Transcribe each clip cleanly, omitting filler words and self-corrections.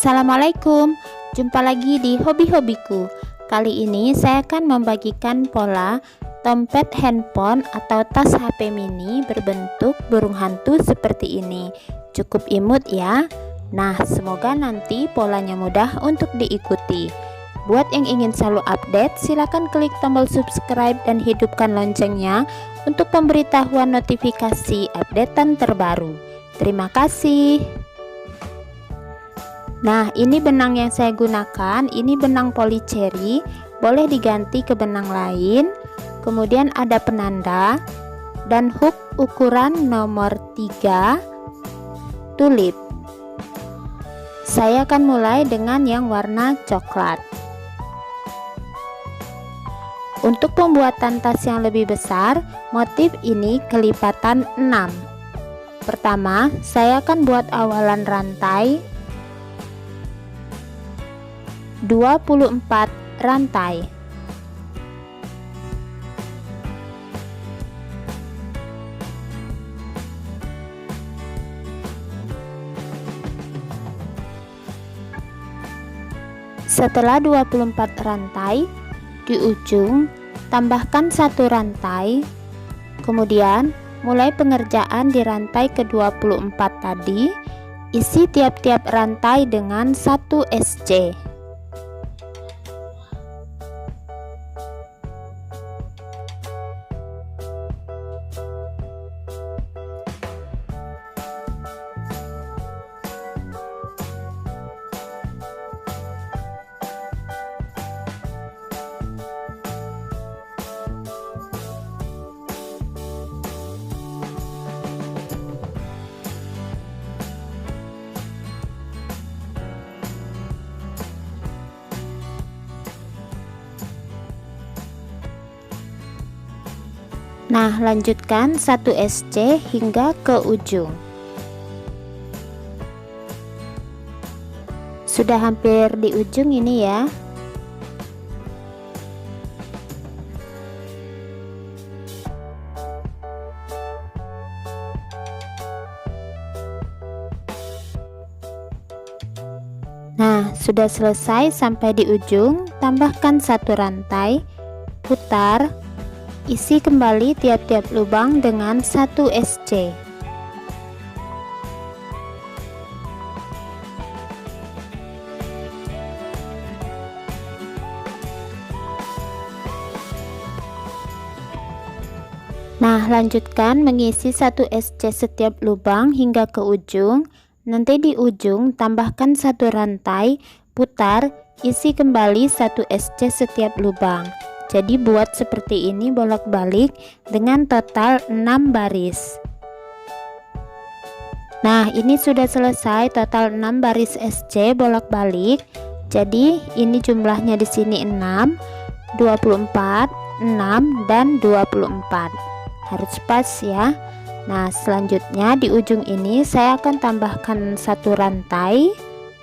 Assalamualaikum, jumpa lagi di hobi-hobiku. Kali ini saya akan membagikan pola dompet handphone atau tas HP mini berbentuk burung hantu seperti ini. Cukup imut ya. Nah, semoga nanti polanya mudah untuk diikuti. Buat yang ingin selalu update, silakan klik tombol subscribe dan hidupkan loncengnya untuk pemberitahuan notifikasi updatean terbaru. Terima kasih. Nah, ini benang yang saya gunakan, ini benang polycherry, boleh diganti ke benang lain. Kemudian ada penanda dan hook ukuran nomor 3 tulip. Saya akan mulai dengan yang warna coklat. Untuk pembuatan tas yang lebih besar, motif ini kelipatan 6. Pertama, saya akan buat awalan rantai 24 rantai. Setelah 24 rantai, di ujung tambahkan 1 rantai, kemudian mulai pengerjaan di rantai ke-24 tadi, isi tiap-tiap rantai dengan 1 SC. Nah, lanjutkan 1 SC hingga ke ujung. Sudah hampir di ujung ini ya. Nah, sudah selesai sampai di ujung, tambahkan 1 rantai, putar, isi kembali tiap-tiap lubang dengan 1 SC. Nah, lanjutkan mengisi 1 SC setiap lubang hingga ke ujung. Nanti di ujung tambahkan 1 rantai, putar, isi kembali 1 SC setiap lubang. Jadi buat seperti ini bolak-balik dengan total 6 baris. Nah, ini sudah selesai total 6 baris SC bolak-balik. Jadi ini jumlahnya di sini 6, 24, 6 dan 24. Harus pas ya. Nah, selanjutnya di ujung ini saya akan tambahkan 1 rantai.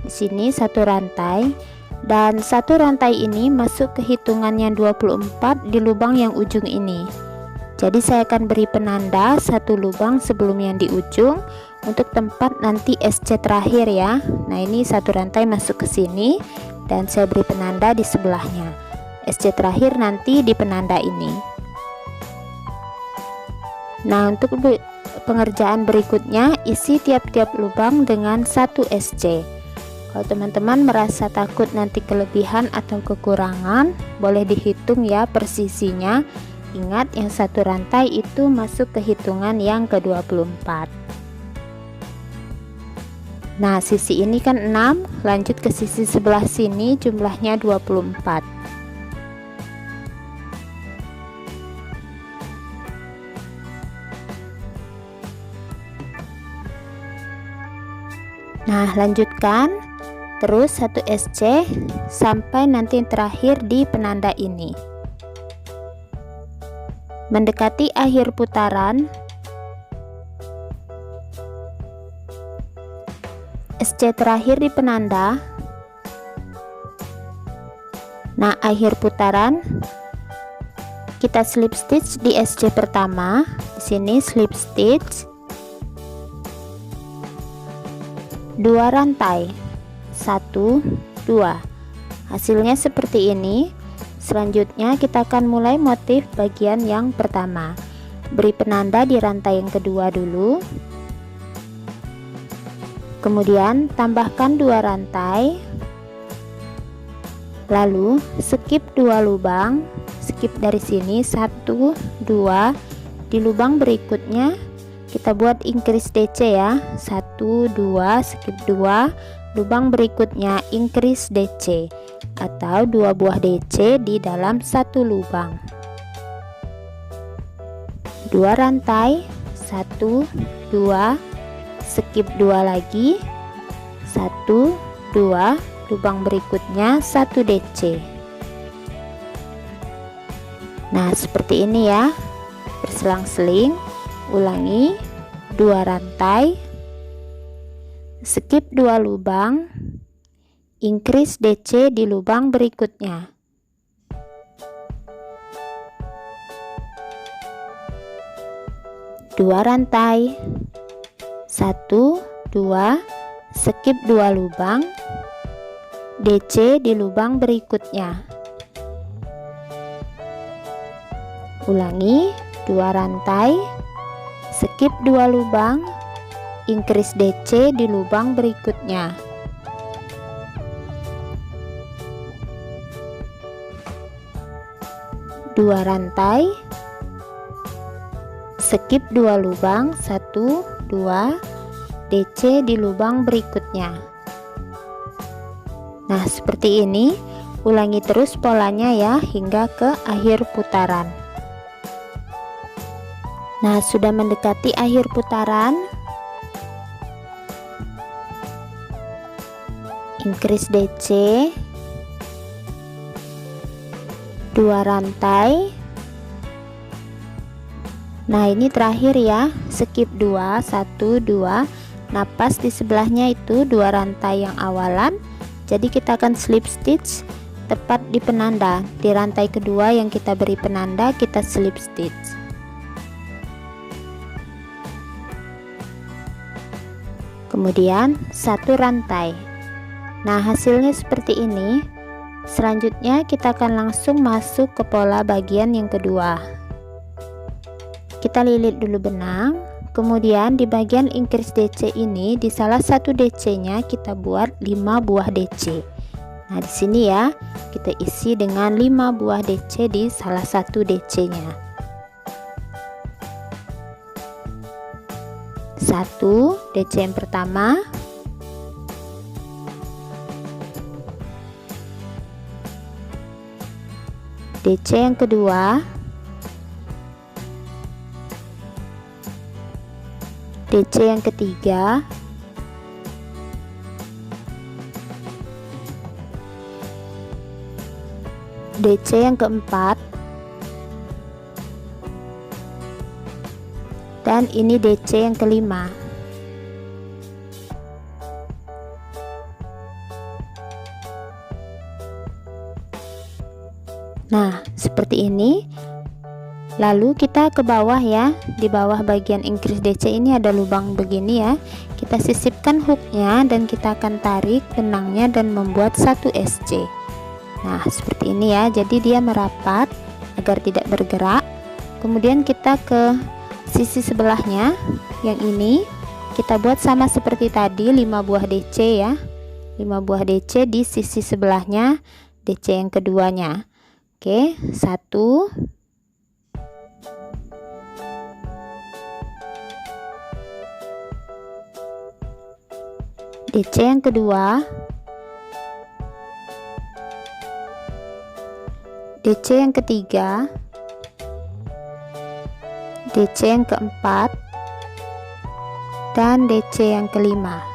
Di sini 1 rantai. Dan 1 rantai ini masuk ke hitungannya 24 di lubang yang ujung ini. Jadi saya akan beri penanda 1 lubang sebelum yang di ujung untuk tempat nanti SC terakhir ya. Nah, ini 1 rantai masuk ke sini dan saya beri penanda di sebelahnya. SC terakhir nanti di penanda ini. Nah, untuk pengerjaan berikutnya, isi tiap-tiap lubang dengan 1 SC. Kalau teman-teman merasa takut nanti kelebihan atau kekurangan, boleh dihitung ya persisinya. Ingat yang 1 rantai itu masuk ke hitungan yang ke-24. Nah, sisi ini kan 6, lanjut ke sisi sebelah sini jumlahnya 24. Nah, lanjutkan terus 1 SC sampai nanti yang terakhir di penanda ini. Mendekati akhir putaran, SC terakhir di penanda. Nah, akhir putaran kita slip stitch di SC pertama. Di sini slip stitch 2 rantai, 1 2. Hasilnya seperti ini. Selanjutnya kita akan mulai motif bagian yang pertama. Beri penanda di rantai yang kedua dulu, kemudian tambahkan 2 rantai, lalu skip 2 lubang, skip dari sini 1 2. Di lubang berikutnya kita buat increase DC ya, 1 2, skip 2, lubang berikutnya increase DC atau 2 buah DC di dalam 1 lubang, 2 rantai, 1 2, skip 2 lagi, 1 2, lubang berikutnya 1 DC. Nah seperti ini ya, berselang-seling. Ulangi, 2 rantai, skip 2 lubang, increase DC di lubang berikutnya, 2 rantai, 1 2, skip 2 lubang, DC di lubang berikutnya. Ulangi, 2 rantai, skip 2 lubang, increase DC di lubang berikutnya, 2 rantai, skip 2 lubang, 1 2, DC di lubang berikutnya. Nah seperti ini. Ulangi terus polanya ya hingga ke akhir putaran. Nah sudah mendekati akhir putaran, increase DC, 2 rantai. Nah ini terakhir ya, skip 2 1 2. Nah pas di sebelahnya itu 2 rantai yang awalan, jadi kita akan slip stitch tepat di penanda. Di rantai kedua yang kita beri penanda kita slip stitch. Kemudian 1 rantai. Nah hasilnya seperti ini. Selanjutnya kita akan langsung masuk ke pola bagian yang kedua. Kita lilit dulu benang, kemudian di bagian increase DC ini di salah satu DC nya kita buat 5 buah DC. Nah di sini ya kita isi dengan 5 buah DC di salah satu DC nya. 1 DC yang pertama, DC yang kedua, DC yang ketiga, DC yang keempat, dan ini DC yang kelima. Nah seperti ini. Lalu kita ke bawah ya, di bawah bagian increase DC ini ada lubang begini ya, kita sisipkan hooknya dan kita akan tarik benangnya dan membuat 1 SC. Nah seperti ini ya, jadi dia merapat agar tidak bergerak. Kemudian kita ke sisi sebelahnya yang ini, kita buat sama seperti tadi 5 buah DC ya, 5 buah DC di sisi sebelahnya DC yang keduanya. Oke, 1 DC yang kedua, DC yang ketiga, DC yang keempat, dan DC yang kelima.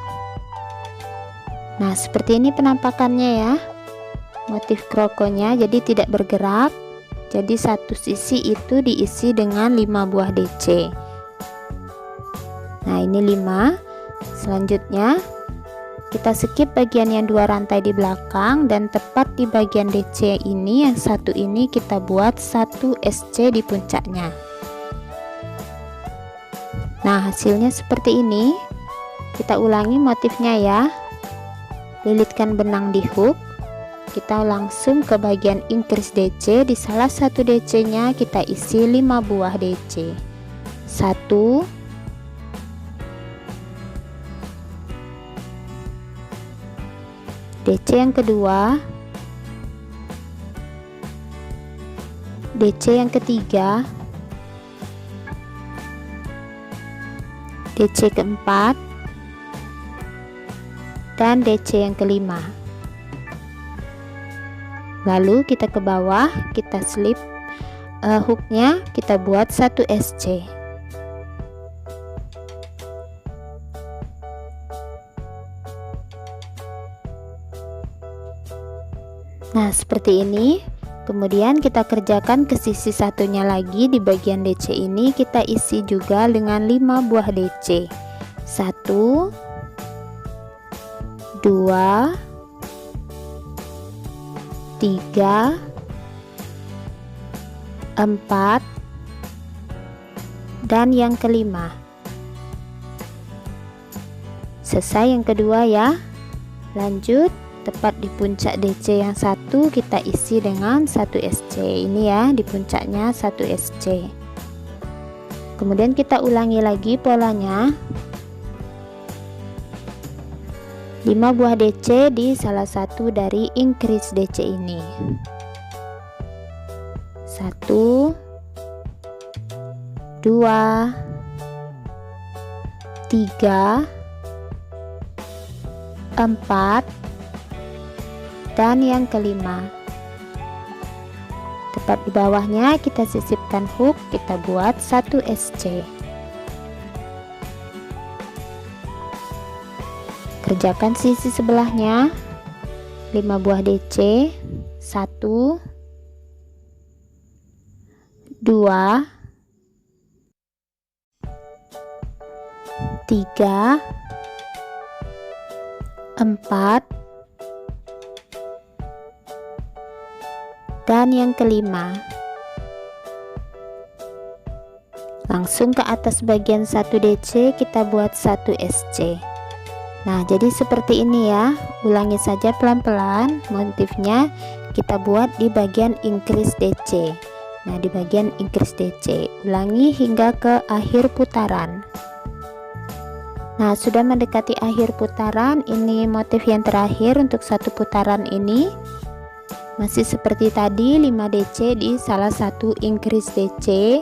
Nah seperti ini penampakannya ya, motif krokonya jadi tidak bergerak, jadi satu sisi itu diisi dengan 5 buah DC. Nah ini 5. Selanjutnya kita skip bagian yang 2 rantai di belakang dan tepat di bagian DC ini yang satu ini kita buat 1 SC di puncaknya. Nah hasilnya seperti ini. Kita ulangi motifnya ya. lilitkan benang di hook. Kita langsung ke bagian increase DC. Di salah satu DC nya kita isi 5 buah DC. 1, DC yang kedua, DC yang ketiga, DC keempat, dan DC yang kelima. Lalu kita ke bawah, kita slip hooknya, kita buat 1 SC. Nah, seperti ini. Kemudian kita kerjakan ke sisi satunya lagi. Di bagian DC ini kita isi juga dengan 5 buah DC. 1, 2, 3, 4, dan yang kelima. Selesai yang kedua ya. Lanjut, tepat di puncak DC yang satu kita isi dengan 1 SC. Ini ya, di puncaknya 1 SC. Kemudian kita ulangi lagi polanya. 5 buah DC di salah satu dari increase DC ini. 1, 2, 3, 4, dan yang kelima. Tepat di bawahnya kita sisipkan hook, kita buat 1 SC. Kerjakan sisi sebelahnya. 5 buah DC. 1, 2, 3, 4, dan yang kelima. Langsung ke atas bagian 1 DC kita buat 1 SC. Nah, jadi seperti ini ya. Ulangi saja pelan-pelan. Motifnya kita buat di bagian increase DC. Nah, di bagian increase DC ulangi hingga ke akhir putaran. Nah, sudah mendekati akhir putaran. Ini motif yang terakhir untuk satu putaran ini. Masih seperti tadi, 5 DC di salah satu increase DC.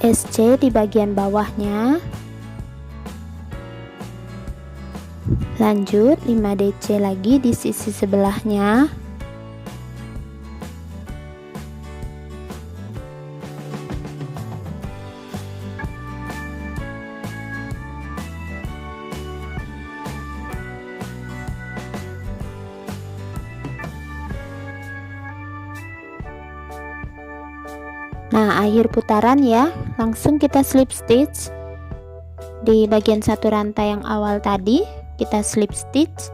SC di bagian bawahnya. Lanjut 5 DC lagi di sisi sebelahnya. Nah, akhir putaran ya, langsung kita slip stitch di bagian satu rantai yang awal tadi. Kita slip stitch.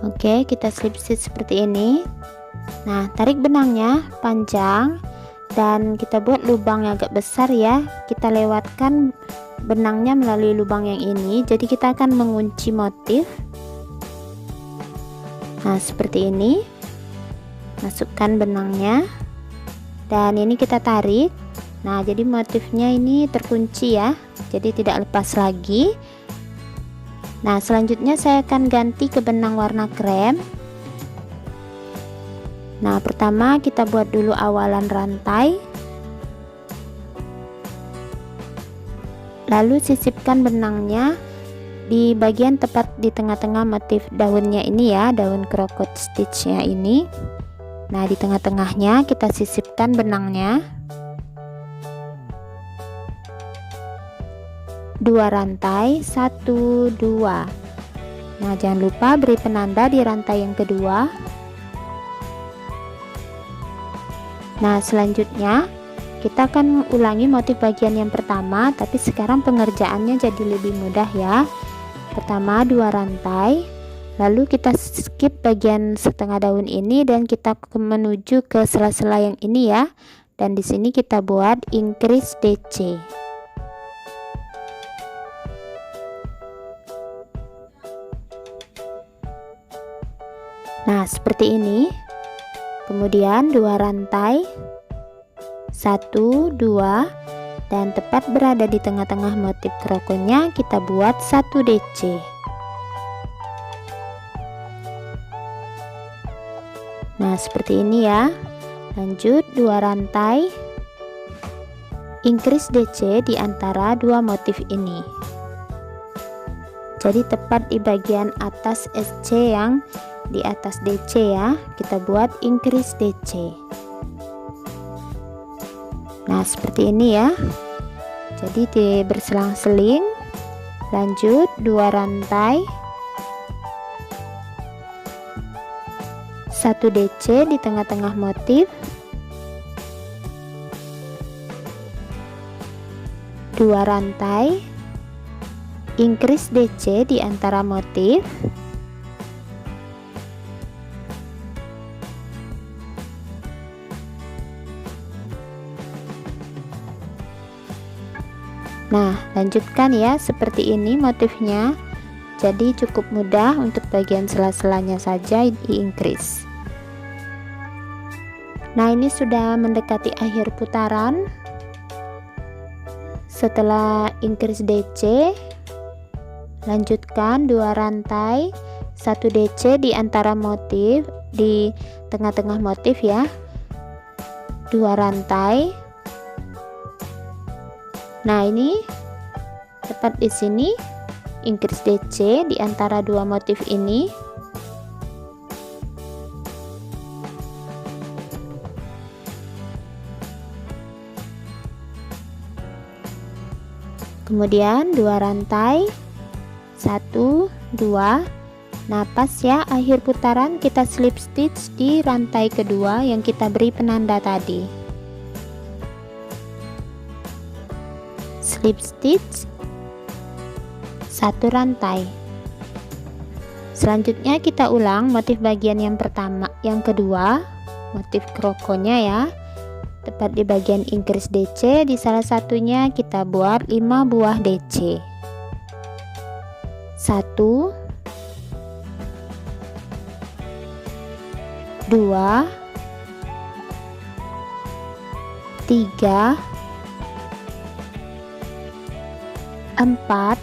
Oke, kita slip stitch seperti ini. Nah, tarik benangnya panjang dan kita buat lubang yang agak besar ya. Kita lewatkan benangnya melalui lubang yang ini, jadi kita akan mengunci motif. Nah, seperti ini. Masukkan benangnya dan ini kita tarik. Nah, jadi motifnya ini terkunci ya, jadi tidak lepas lagi. Nah, selanjutnya saya akan ganti ke benang warna krem. Nah, pertama kita buat dulu awalan rantai, lalu sisipkan benangnya di bagian tepat di tengah-tengah motif daunnya ini ya, daun crochet stitchnya ini. Nah, di tengah-tengahnya kita sisipkan benangnya. 2 rantai, 1, 2. Nah, jangan lupa beri penanda di rantai yang kedua. Nah, selanjutnya kita akan ulangi motif bagian yang pertama, tapi sekarang pengerjaannya jadi lebih mudah ya. Pertama 2 rantai, lalu kita skip bagian setengah daun ini dan kita menuju ke sela-sela yang ini ya. Dan di sini kita buat increase DC. Nah, seperti ini. Kemudian 2 rantai, 1, 2, dan tepat berada di tengah-tengah motif krokonya kita buat 1 DC. Nah, seperti ini ya. Lanjut 2 rantai, increase DC di antara 2 motif ini. Jadi tepat di bagian atas SC yang di atas DC ya, kita buat increase DC. Nah, seperti ini ya. Jadi berselang-seling. Lanjut 2 rantai, 1 DC di tengah-tengah motif, 2 rantai, increase DC di antara motif, nah lanjutkan ya, seperti ini motifnya. Jadi cukup mudah, untuk bagian sela-selanya saja di increase. Nah, ini sudah mendekati akhir putaran. Setelah increase DC, lanjutkan 2 rantai, 1 DC di antara motif, di tengah-tengah motif ya, 2 rantai. Nah, ini tepat di sini increase DC di antara 2 motif ini. Kemudian 2 rantai, 1, 2. Nah, pas ya, akhir putaran kita slip stitch di rantai kedua yang kita beri penanda tadi. Slip stitch 1 rantai. Selanjutnya kita ulang motif bagian yang pertama, yang kedua, motif krokonya ya. Tepat di bagian increase DC, di salah satunya kita buat 5 buah DC. 1, 2, 3, 4,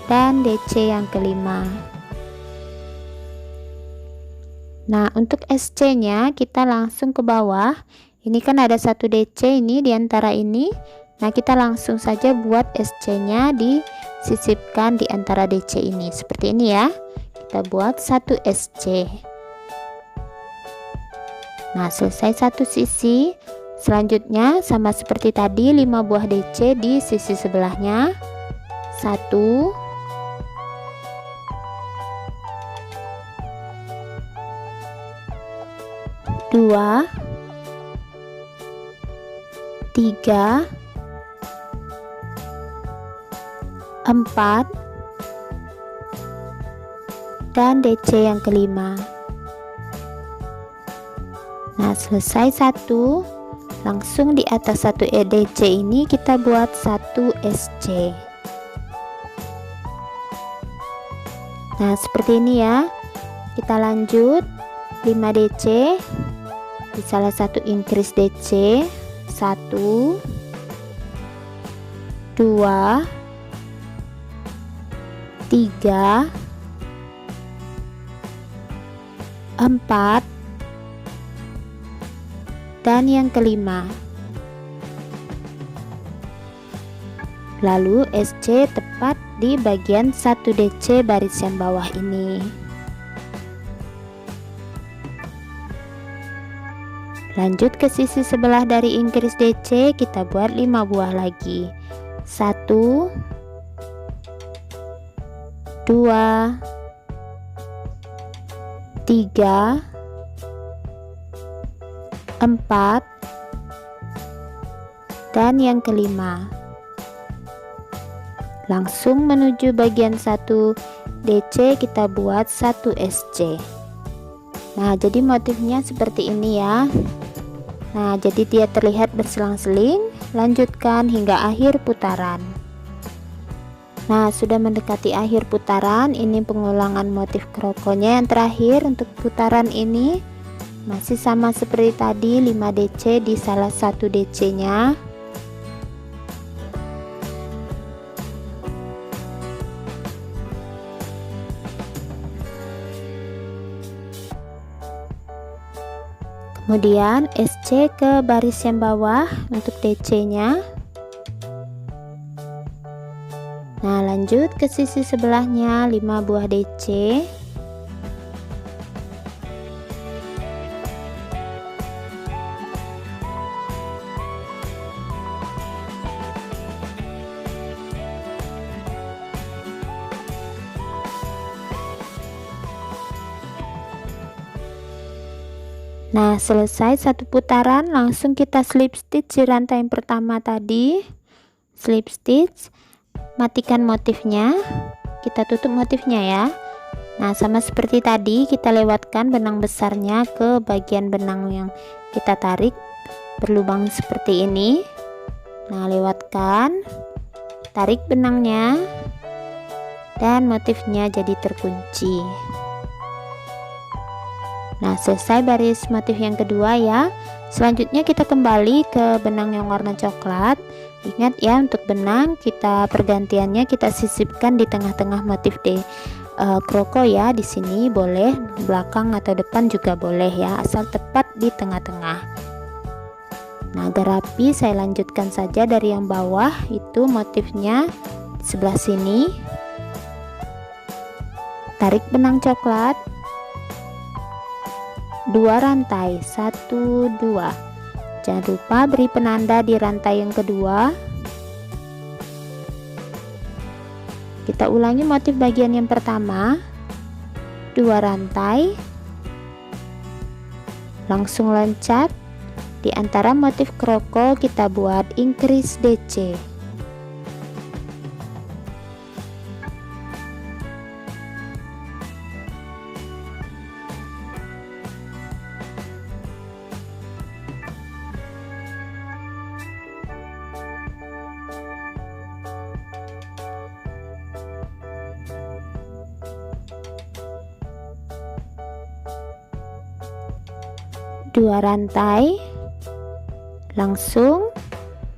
dan DC yang kelima. Nah, untuk SC nya kita langsung ke bawah. Ini kan ada 1 DC ini di antara ini. Nah, kita langsung saja buat SC nya, disisipkan di antara DC ini seperti ini ya. Kita buat 1 SC. Nah, selesai satu sisi. Selanjutnya sama seperti tadi, 5 buah DC di sisi sebelahnya. 1, 2, 3, 4, dan DC yang kelima. Nah, selesai satu, langsung di atas 1 DC ini kita buat 1 SC. Nah, seperti ini ya. Kita lanjut 5 DC di salah satu increase DC. 1, 2, 3, 4, dan yang kelima. Lalu SC tepat di bagian 1 DC barisan bawah ini. Lanjut ke sisi sebelah dari increase DC, kita buat 5 buah lagi. 1, 2, 3, 4, dan yang kelima. Langsung menuju bagian 1 DC, kita buat 1 SC. Nah, jadi motifnya seperti ini ya. Nah, jadi dia terlihat berselang-seling. Lanjutkan hingga akhir putaran. Nah, sudah mendekati akhir putaran. Ini pengulangan motif krokonya yang terakhir untuk putaran ini. Masih sama seperti tadi, 5 DC di salah satu DC nya. Kemudian SC ke baris yang bawah untuk DC nya. Nah, lanjut ke sisi sebelahnya 5 buah DC. Nah, selesai satu putaran, langsung kita slip stitch di rantai yang pertama tadi. Slip stitch, matikan motifnya, kita tutup motifnya ya. Nah, sama seperti tadi, kita lewatkan benang besarnya ke bagian benang yang kita tarik berlubang seperti ini. Nah, lewatkan, tarik benangnya, dan motifnya jadi terkunci. Nah, selesai baris motif yang kedua ya. Selanjutnya kita kembali ke benang yang warna coklat. Ingat ya, untuk benang kita pergantiannya kita sisipkan di tengah-tengah motif kroko ya. Di sini boleh belakang atau depan juga boleh ya, asal tepat di tengah-tengah. Nah, agar rapi saya lanjutkan saja dari yang bawah, itu motifnya sebelah sini. Tarik benang coklat, 2 rantai, 1 2. Jangan lupa beri penanda di rantai yang kedua. Kita ulangi motif bagian yang pertama, 2 rantai, langsung loncat di antara motif kroko, kita buat increase DC. Dua rantai, langsung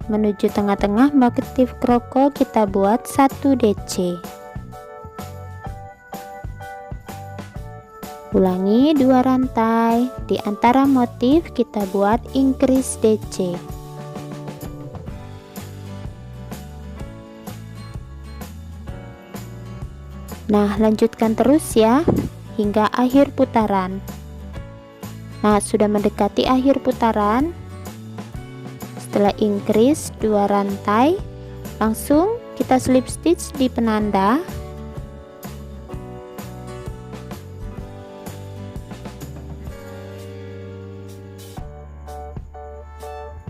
menuju tengah-tengah motif kroko, kita buat 1 DC. Ulangi 2 rantai, di antara motif kita buat increase DC. Nah, lanjutkan terus ya hingga akhir putaran. Nah, sudah mendekati akhir putaran. Setelah increase 2 rantai, langsung kita slip stitch di penanda.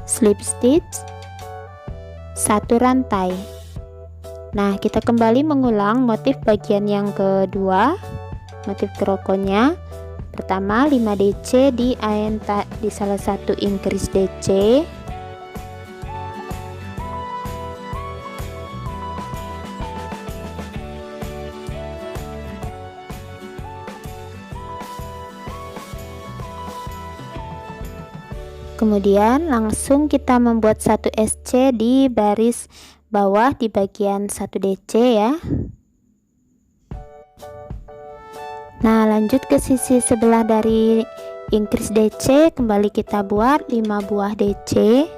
Slip stitch 1 rantai. Nah, kita kembali mengulang motif bagian yang kedua, motif krokonya. Pertama 5 DC di salah satu increase DC. Kemudian langsung kita membuat 1 SC di baris bawah di bagian 1 DC ya. Nah, lanjut ke sisi sebelah dari increase DC, kembali kita buat 5 buah DC.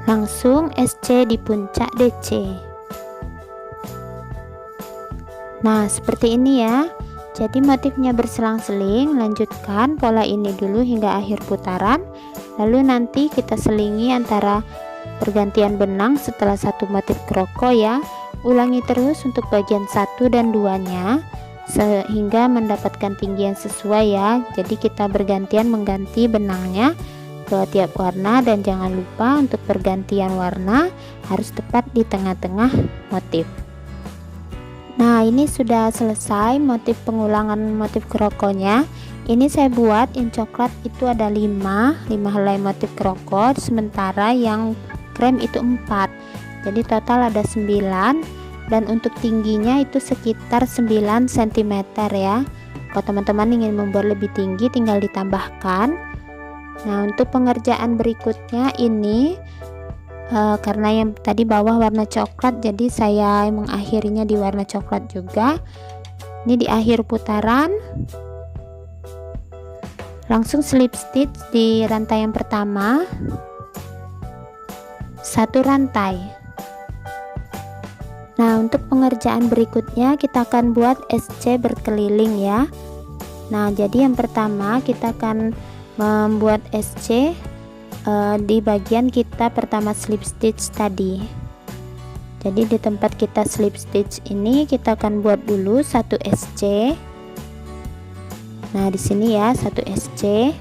Langsung SC di puncak DC. Nah, seperti ini ya. Jadi motifnya berselang-seling. Lanjutkan pola ini dulu hingga akhir putaran, lalu nanti kita selingi antara pergantian benang setelah satu motif kroko ya. Ulangi terus untuk bagian 1 dan 2 nya sehingga mendapatkan tinggi yang sesuai ya. Jadi kita bergantian mengganti benangnya ke tiap warna, dan jangan lupa untuk pergantian warna harus tepat di tengah-tengah motif. Nah, ini sudah selesai motif pengulangan motif krokonya. Ini saya buat yang coklat itu ada 5 helai motif kroko, sementara yang krem itu 4. Jadi total ada 9, dan untuk tingginya itu sekitar 9 cm ya. Kalau teman-teman ingin membuat lebih tinggi tinggal ditambahkan. Nah, untuk pengerjaan berikutnya ini karena yang tadi bawah warna coklat, jadi saya mengakhirinya di warna coklat juga. Ini di akhir putaran langsung slip stitch di rantai yang pertama, 1 rantai. Nah, untuk pengerjaan berikutnya kita akan buat SC berkeliling ya. Nah, jadi yang pertama kita akan membuat SC di bagian kita pertama slip stitch tadi. Jadi di tempat kita slip stitch ini kita akan buat dulu 1 SC. Nah, di sini ya 1 SC.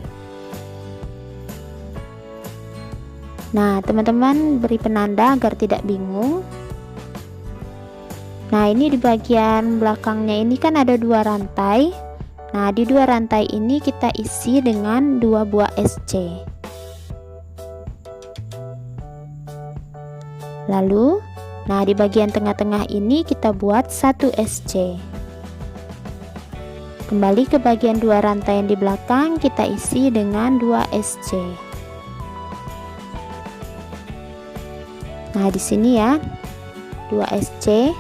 Nah, teman-teman beri penanda agar tidak bingung. Nah, ini di bagian belakangnya ini kan ada 2 rantai. Nah, di 2 rantai ini kita isi dengan 2 buah SC. Lalu, nah di bagian tengah-tengah ini kita buat 1 SC. Kembali ke bagian 2 rantai yang di belakang, kita isi dengan 2 SC. Nah, di sini ya, 2 SC.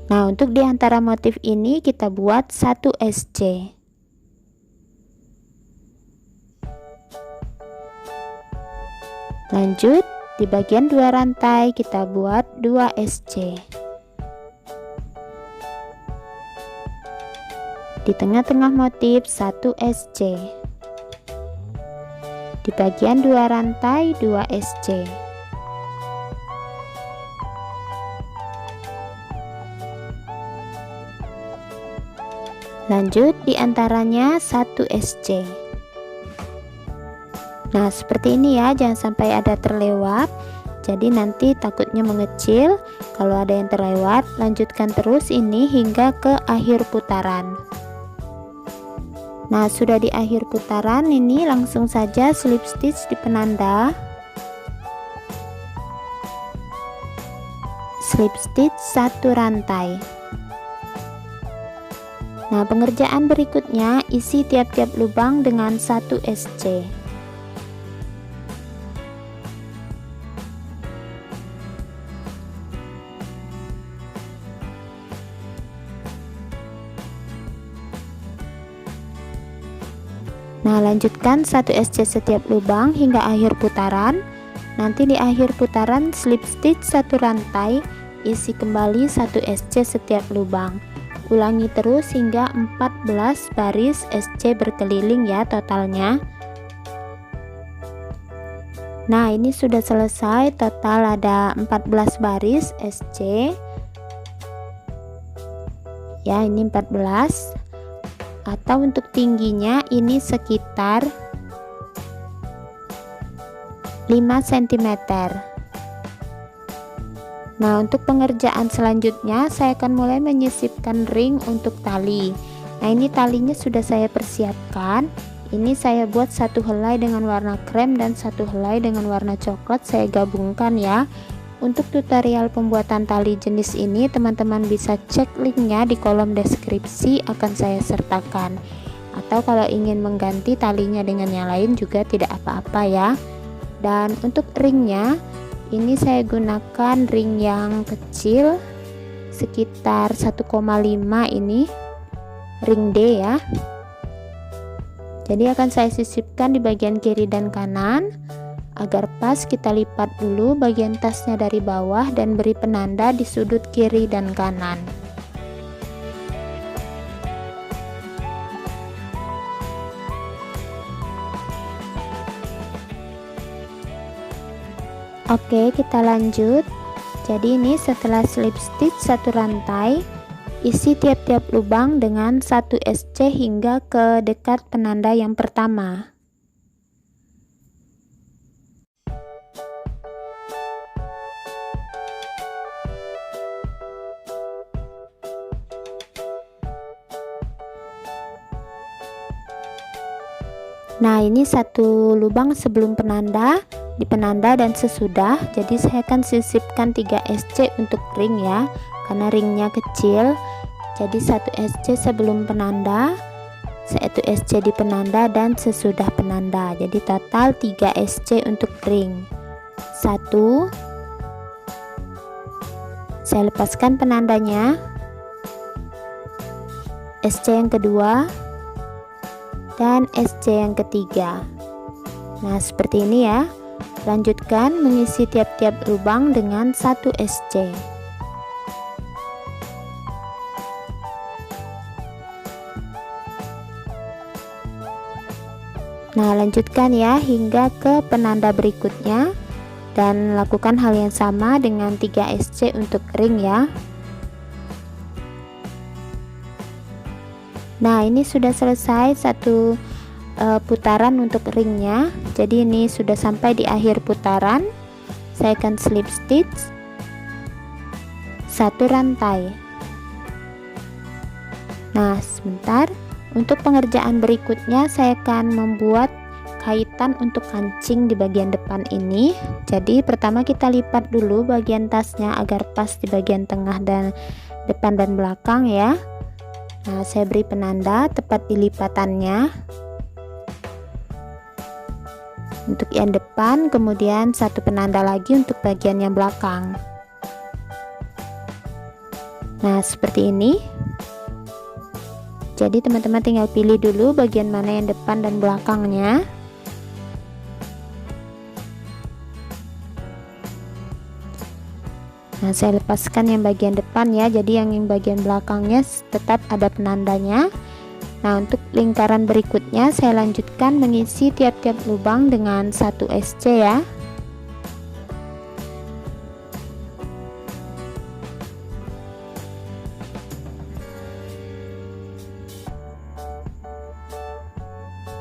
Nah, untuk di antara motif ini kita buat 1 SC. Lanjut, di bagian 2 rantai kita buat 2 SC. Di tengah-tengah motif 1 SC. Di bagian 2 rantai 2 SC. Lanjut, di antaranya 1 SC. Nah, seperti ini ya, jangan sampai ada terlewat. Jadi nanti takutnya mengecil. Kalau ada yang terlewat, lanjutkan terus ini hingga ke akhir putaran. Nah, sudah di akhir putaran ini langsung saja slip stitch di penanda. Slip stitch 1 rantai. Nah, pengerjaan berikutnya isi tiap-tiap lubang dengan 1 SC. Nah, lanjutkan 1 SC setiap lubang hingga akhir putaran. Nanti di akhir putaran slip stitch 1 rantai, isi kembali 1 SC setiap lubang. Ulangi terus hingga 14 baris SC berkeliling ya totalnya. Nah, ini sudah selesai, total ada 14 baris SC. Ya, ini 14. Atau untuk tingginya ini sekitar 5 cm. Nah, untuk pengerjaan selanjutnya saya akan mulai menyisipkan ring untuk tali. Nah, ini talinya sudah saya persiapkan. Ini saya buat 1 helai dengan warna krem dan 1 helai dengan warna coklat, saya gabungkan ya. Untuk tutorial pembuatan tali jenis ini teman-teman bisa cek linknya di kolom deskripsi, akan saya sertakan. Atau kalau ingin mengganti talinya dengan yang lain juga tidak apa-apa ya. Dan untuk ringnya ini saya gunakan ring yang kecil sekitar 1,5, ini ring D ya. Jadi akan saya sisipkan di bagian kiri dan kanan. Agar pas, kita lipat dulu bagian tasnya dari bawah dan beri penanda di sudut kiri dan kanan. Oke, kita lanjut. Jadi ini setelah slip stitch satu rantai, isi tiap-tiap lubang dengan 1 SC hingga ke dekat penanda yang pertama. Nah, ini satu lubang sebelum penanda, di penanda dan sesudah. Jadi saya akan sisipkan 3 SC untuk ring ya, karena ringnya kecil. Jadi 1 SC sebelum penanda, 1 SC di penanda dan sesudah penanda. Jadi total 3 SC untuk ring. 1, saya lepaskan penandanya, SC yang kedua, dan SC yang ketiga. Nah, seperti ini ya. Lanjutkan mengisi tiap-tiap lubang dengan 1 SC. Nah, lanjutkan ya hingga ke penanda berikutnya dan lakukan hal yang sama dengan 3 SC untuk ring ya. Nah, ini sudah selesai satu putaran untuk ringnya. Jadi ini sudah sampai di akhir putaran. Saya akan slip stitch satu rantai. Nah, sebentar. Untuk pengerjaan berikutnya saya akan membuat kaitan untuk kancing di bagian depan ini. Jadi pertama kita lipat dulu bagian tasnya agar pas di bagian tengah dan depan dan belakang ya. Nah, saya beri penanda tepat di lipatannya untuk yang depan, kemudian satu penanda lagi untuk bagian yang belakang. Nah, seperti ini. Jadi teman-teman tinggal pilih dulu bagian mana yang depan dan belakangnya. Nah, saya lepaskan yang bagian depan ya, jadi yang bagian belakangnya tetap ada penandanya. Nah, untuk lingkaran berikutnya saya lanjutkan mengisi tiap-tiap lubang dengan 1 SC ya.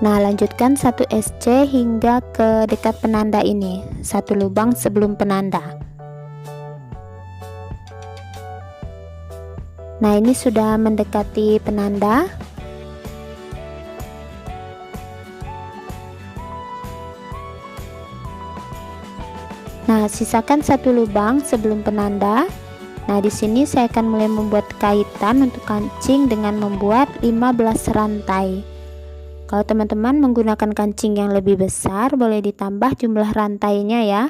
Nah, lanjutkan 1 SC hingga ke dekat penanda ini, satu lubang sebelum penanda. Nah, ini sudah mendekati penanda. Nah, sisakan satu lubang sebelum penanda. Nah, di sini saya akan mulai membuat kaitan untuk kancing dengan membuat 15 rantai. Kalau teman-teman menggunakan kancing yang lebih besar, boleh ditambah jumlah rantainya ya.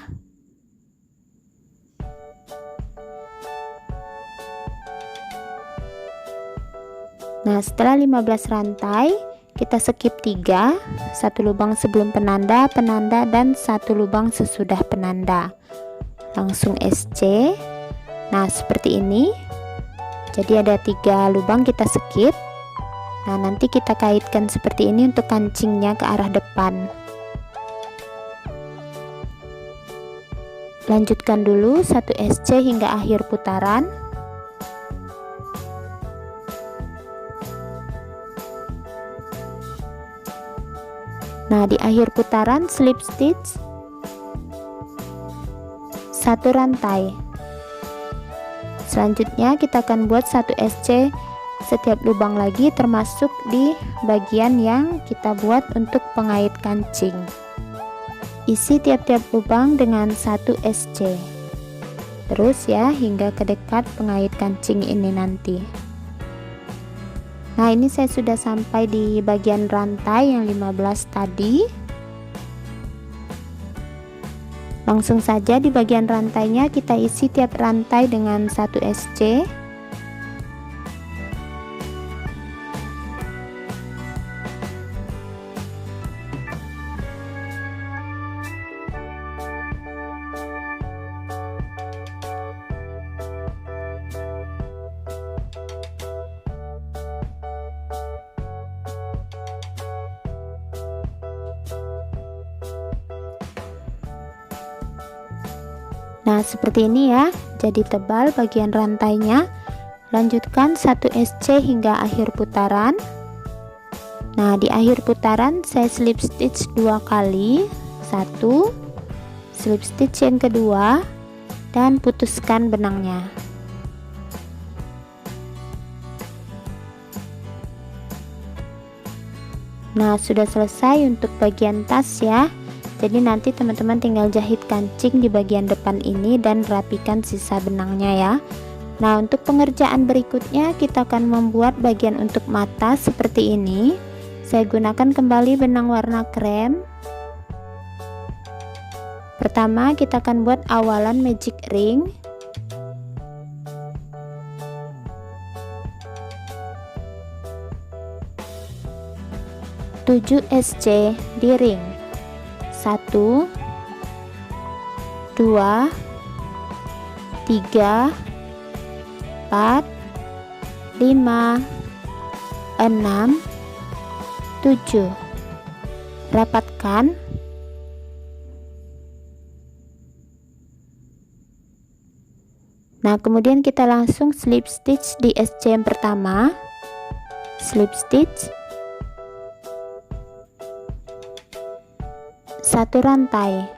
Nah, setelah 15 rantai, kita skip 3, satu lubang sebelum penanda, penanda, dan satu lubang sesudah penanda. Langsung SC. Nah, seperti ini. Jadi ada 3 lubang kita skip. Nah, nanti kita kaitkan seperti ini untuk kancingnya ke arah depan. Lanjutkan dulu 1 SC hingga akhir putaran. Nah, di akhir putaran slip stitch satu rantai. Selanjutnya kita akan buat 1 SC setiap lubang lagi, termasuk di bagian yang kita buat untuk pengait kancing. Isi tiap-tiap lubang dengan 1 SC. Terus ya hingga ke dekat pengait kancing ini nanti. Nah, ini saya sudah sampai di bagian rantai yang 15 tadi. Langsung saja di bagian rantainya kita isi tiap rantai dengan 1 SC. Nah, seperti ini ya, jadi tebal bagian rantainya. Lanjutkan 1 SC hingga akhir putaran. Nah, di akhir putaran saya slip stitch 2 kali, 1 slip stitch yang kedua, dan putuskan benangnya. Nah, sudah selesai untuk bagian tas ya. Jadi nanti teman-teman tinggal jahit kancing di bagian depan ini dan rapikan sisa benangnya ya. Nah, untuk pengerjaan berikutnya kita akan membuat bagian untuk mata seperti ini. Saya gunakan kembali benang warna krem. Pertama kita akan buat awalan magic ring. Tujuh SC di ring. 1 2 3 4 5 6 7. Rapatkan. Nah, kemudian kita langsung slip stitch di SC yang pertama. Slip stitch 1 rantai.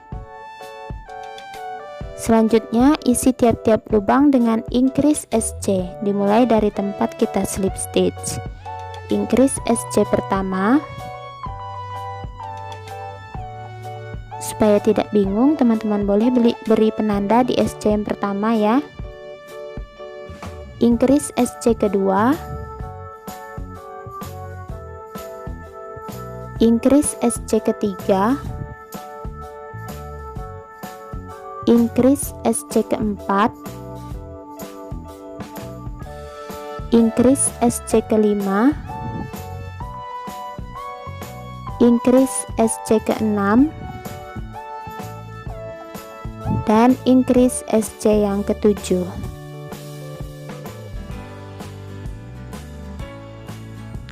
Selanjutnya isi tiap-tiap lubang dengan increase SC, dimulai dari tempat kita slip stitch. Increase SC pertama. Supaya tidak bingung, teman-teman boleh beri penanda di SC yang pertama ya. Increase SC kedua. Increase SC ketiga. Increase SC keempat, increase SC kelima, increase SC keenam, dan increase SC yang ketujuh.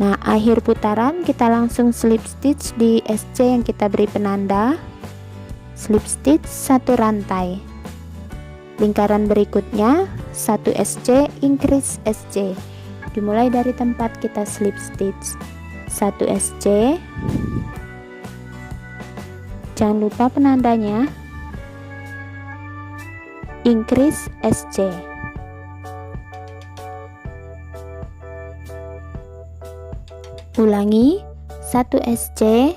Nah, akhir putaran kita langsung slip stitch di SC yang kita beri penanda. Slip stitch 1 rantai. Lingkaran berikutnya 1 SC, increase SC, dimulai dari tempat kita slip stitch. 1 SC, jangan lupa penandanya. Increase SC, ulangi. 1 SC,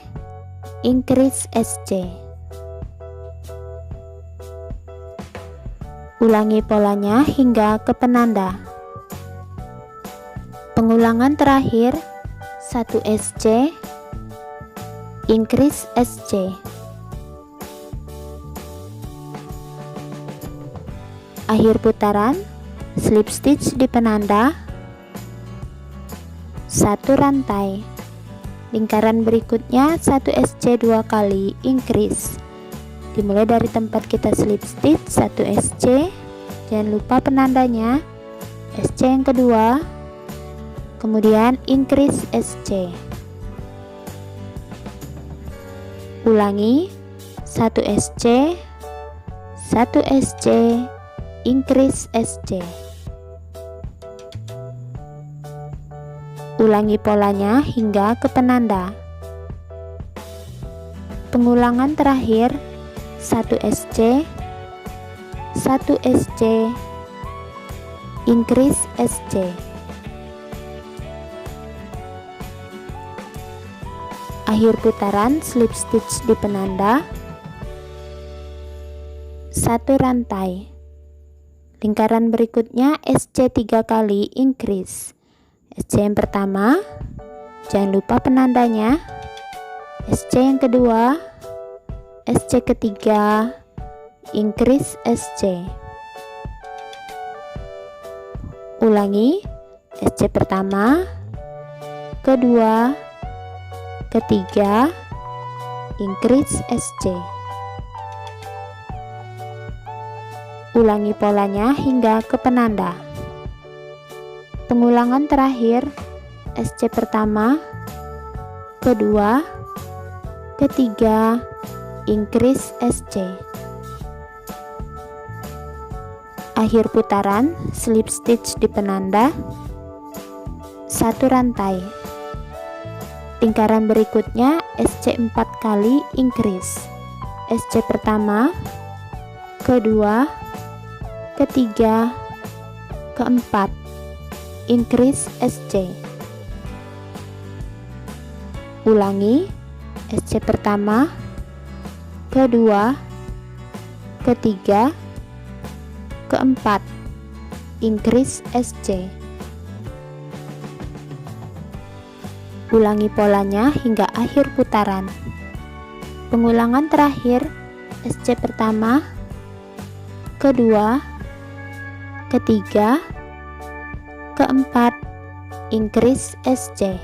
increase SC. Ulangi polanya hingga ke penanda. Pengulangan terakhir 1 SC, increase SC. Akhir putaran slip stitch di penanda 1 rantai. Lingkaran berikutnya 1 SC 2 kali, increase. Dimulai dari tempat kita slip stitch 1 SC, jangan lupa penandanya. SC yang kedua, kemudian increase SC. Ulangi. 1 SC, 1 SC, increase SC. Ulangi polanya hingga ke penanda. Pengulangan terakhir 1 SC, 1 SC, increase SC. Akhir putaran slip stitch di penanda 1 rantai. Lingkaran berikutnya SC 3 kali, increase. SC yang pertama, jangan lupa penandanya. SC yang kedua, SC ketiga, increase SC. Ulangi. SC pertama, kedua, ketiga, increase SC. Ulangi polanya hingga ke penanda. Pengulangan terakhir SC pertama, kedua, ketiga, increase SC. akhir putaran slip stitch di penanda, 1 rantai. Lingkaran berikutnya SC 4 kali increase. SC pertama, kedua, ketiga, keempat, increase SC. Ulangi, SC pertama, kedua, ketiga, keempat, increase SC. Ulangi polanya hingga akhir putaran. Pengulangan terakhir SC pertama, kedua, ketiga, keempat, increase SC.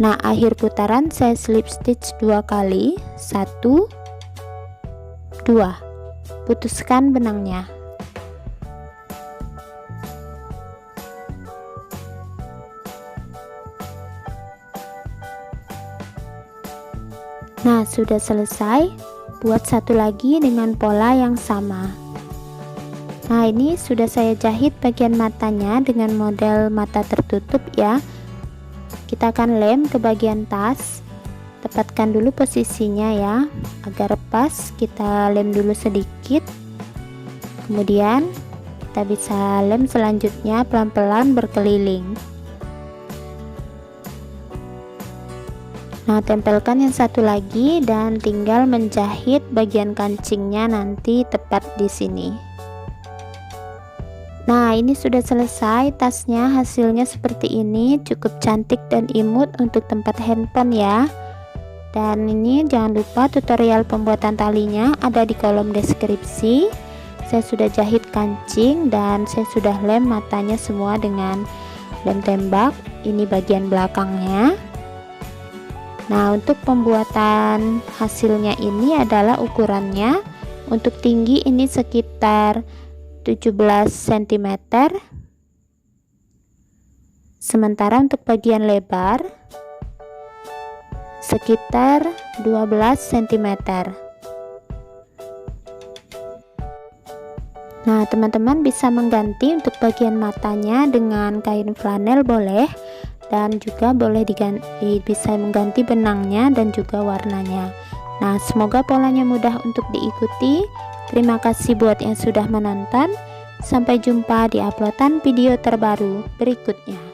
Nah, akhir putaran saya slip stitch 2 kali, 1, 2. Putuskan benangnya. Nah, sudah selesai. Buat satu lagi dengan pola yang sama. Nah, ini sudah saya jahit bagian matanya dengan model mata tertutup ya. Kita akan lem ke bagian tas. Tepatkan dulu posisinya ya, agar pas. Kita lem dulu sedikit. Kemudian kita bisa lem selanjutnya pelan-pelan berkeliling. Nah, tempelkan yang satu lagi dan tinggal menjahit bagian kancingnya nanti tepat di sini. Nah, ini sudah selesai tasnya. Hasilnya seperti ini, cukup cantik dan imut untuk tempat handphone ya. Dan ini jangan lupa tutorial pembuatan talinya ada di kolom deskripsi. Saya sudah jahit kancing dan saya sudah lem matanya semua dengan lem tembak. Ini bagian belakangnya. Nah, untuk pembuatan hasilnya ini adalah ukurannya. Untuk tinggi ini sekitar 17 cm. Sementara untuk bagian lebar sekitar 12 cm. Nah, teman-teman bisa mengganti untuk bagian matanya dengan kain flanel boleh, dan juga boleh bisa mengganti benangnya dan juga warnanya. Nah, semoga polanya mudah untuk diikuti. Terima kasih buat yang sudah menonton. Sampai jumpa di uploadan video terbaru berikutnya.